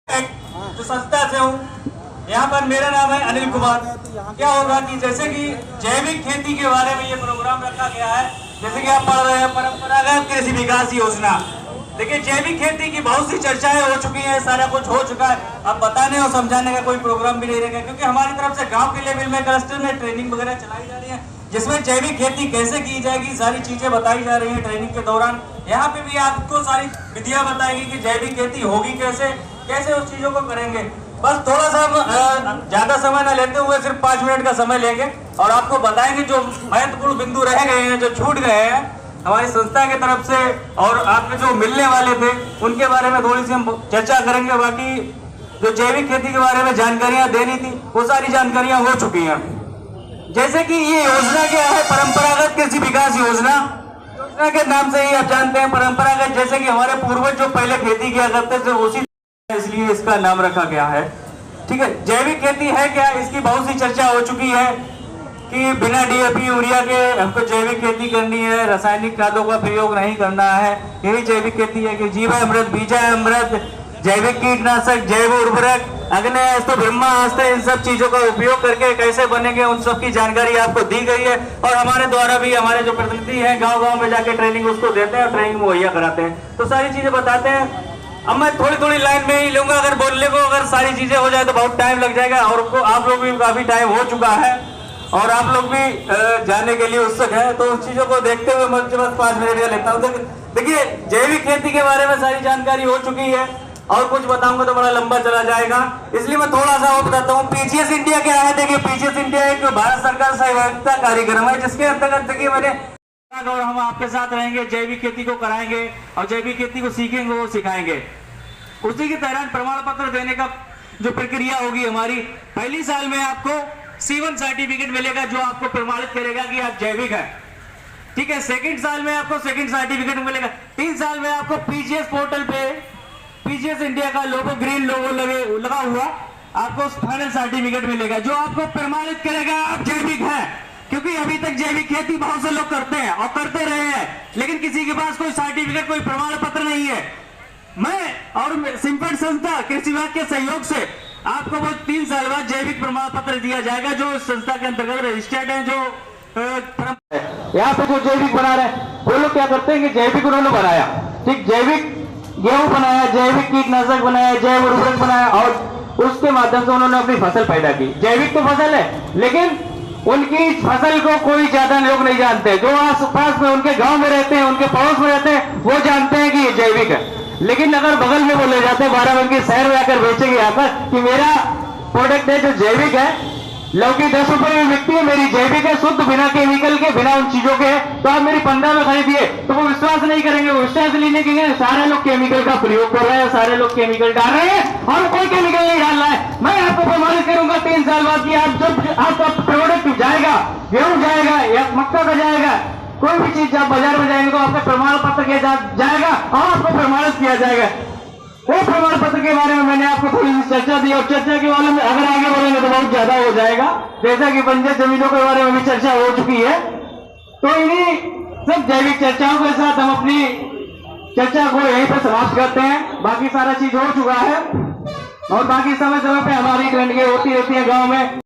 जो संस्था से हूँ, यहाँ पर मेरा नाम है अनिल कुमार। क्या होगा कि जैसे कि जैविक खेती के बारे में ये प्रोग्राम रखा गया है, जैसे कि आप पढ़ रहे हैं परंपरागत कृषि विकास योजना। देखिए, जैविक खेती की बहुत सी चर्चाएं हो चुकी हैं, सारा कुछ हो चुका है। अब बताने और समझाने का कोई प्रोग्राम भी नहीं रहेगा, क्योंकि हमारी तरफ से गांव के लेवल में क्लस्टर में ट्रेनिंग वगैरह चलाई जा रही है, जिसमें जैविक खेती कैसे की जाएगी सारी चीजें बताई जा रही है ट्रेनिंग के दौरान। यहाँ पे भी आपको सारी विधियां बताएगी कि जैविक खेती होगी कैसे, कैसे उस चीजों को करेंगे। बस थोड़ा सा हम ज्यादा समय न लेते हुए सिर्फ 5 मिनट का समय लेंगे और आपको बताएंगे जो महत्वपूर्ण बिंदु रह गए हैं, जो छूट गए हैं हमारी संस्था की तरफ से, और आपके जो मिलने वाले थे उनके बारे में थोड़ी सी हम चर्चा करेंगे। बाकी जो जैविक खेती के बारे में जानकारियां देनी थी वो सारी जानकारियां हो चुकी हैं। जैसे कि ये योजना क्या है, परंपरागत कृषि विकास योजना। योजना के नाम से ही आप जानते हैं परंपरागत, जैसे कि हमारे पूर्वज जो पहले खेती किया करते थे उसी, इसलिए इसका नाम रखा गया है। ठीक है, जैविक खेती है क्या, इसकी बहुत सी चर्चा हो चुकी है कि बिना डीएपी यूरिया के हमको जैविक खेती करनी है, रासायनिक खादों का प्रयोग नहीं करना है, यही जैविक खेती है। कि जीवामृत, बीजामृत, जैविक कीटनाशक, जैव उर्वरक, अग्नेयास्त्र, ब्रह्मास्त्र, इन सब चीजों का उपयोग करके कैसे बनेंगे उन सब की जानकारी आपको दी गई है। और हमारे द्वारा भी हमारे जो प्रतिनिधि हैं गांव-गांव में जाके ट्रेनिंग उसको देते हैं और ट्रेनिंग मुहैया कराते हैं, तो सारी चीजें बताते हैं। अब मैं थोड़ी लाइन में ही लूंगा, अगर बोलने को अगर सारी चीजें हो जाए तो बहुत टाइम लग जाएगा, और आप लोग भी काफी टाइम हो चुका है और आप लोग भी जाने के लिए उत्सुक है, तो उस चीजों को देखते हुए मैं बस 5 मिनट का लेता हूँ। देखिए, जैविक खेती के बारे में सारी जानकारी हो चुकी है और कुछ बताऊंगा तो बड़ा लंबा चला जाएगा, इसलिए मैं थोड़ा सा वो बताता हूँ। पीजीएस इंडिया क्या है? देखिए, पीजीएस इंडिया एक भारत सरकार सहभागिता कार्यक्रम है, जिसके अंतर्गत देखिए मैंने और हम आपके साथ रहेंगे, जैविक खेती को कराएंगे और जैविक खेती को सीखेंगे, वो सिखाएंगे। उसी के तहत प्रमाण पत्र देने का जो प्रक्रिया होगी हमारी, पहली साल में आपको C1 सर्टिफिकेट मिलेगा जो आपको प्रमाणित करेगा कि आप जैविक है। ठीक है, सेकंड साल में आपको सेकंड सर्टिफिकेट मिलेगा। 3 साल में आपको पीजीएस पोर्टल पे पीजीएस इंडिया का लोगो, ग्रीन लोगो लगा हुआ आपको फाइनल सर्टिफिकेट मिलेगा जो आपको प्रमाणित करेगा आप जैविक है। क्योंकि अभी तक जैविक खेती बहुत से लोग करते हैं और करते रहे हैं, लेकिन किसी के पास कोई सर्टिफिकेट, कोई प्रमाण पत्र नहीं है। मैं और सिंपल संस्था कृषि विभाग के सहयोग से आपको वो 3 साल बाद जैविक प्रमाण पत्र दिया जाएगा जो संस्था के अंतर्गत रजिस्टर्ड है। जो यहाँ पे जो जैविक बना रहे हैं वो लोग क्या करते हैं कि जैविक उन्होंने बनाया, ठीक, जैविक गेहूं बनाया, जैविक कीटनाशक बनाया, जैव उर्वरक बनाया और उसके माध्यम से उन्होंने अपनी फसल पैदा की। जैविक तो फसल है, लेकिन उनकी फसल को कोई ज्यादा लोग नहीं जानते। जो आस पास में उनके गांव में रहते हैं, उनके पड़ोस में रहते हैं, वो जानते हैं कि ये जैविक है। लेकिन अगर बगल में वो ले जाते हैं बाराबंकी शहर में आकर बेचेंगे यहाँ पर कि मेरा प्रोडक्ट है जो जैविक है, लौकी 10 रुपए में बिकती है, मेरी जैविक है, शुद्ध, बिना केमिकल के, बिना उन चीजों के है, तो आप मेरी 15 में खरीदिए, तो वो विश्वास नहीं करेंगे। वो विश्वास लेने के लिए सारे लोग केमिकल का प्रयोग कर रहे हैं, सारे लोग केमिकल डाल रहे हैं और कोई केमिकल नहीं डाल रहा है। मैं आपको प्रमाणित करूंगा 3 साल बाद कि आप जब आपका प्रोडक्ट जाएगा, गेहूं जाएगा या मक्का का जाएगा, कोई भी चीज आप बाजार में जाएंगे तो आपका प्रमाण पत्र किया जाएगा और आपको प्रमाणित किया जाएगा। वो प्रमाण पत्र के बारे में मैंने आपको थोड़ी सी चर्चा दी और चर्चा के बारे में अगर आगे बढ़ेंगे तो बहुत ज्यादा हो जाएगा। जैसा कि बंजर जमीनों के बारे में भी चर्चा हो चुकी है, तो इन्हीं सब जैविक चर्चाओं के साथ हम अपनी चर्चा को यहीं पर समाप्त करते हैं। बाकी सारा चीज हो चुका है और बाकी समय समय पे हमारी ट्रेनिंग होती रहती है गाँव में।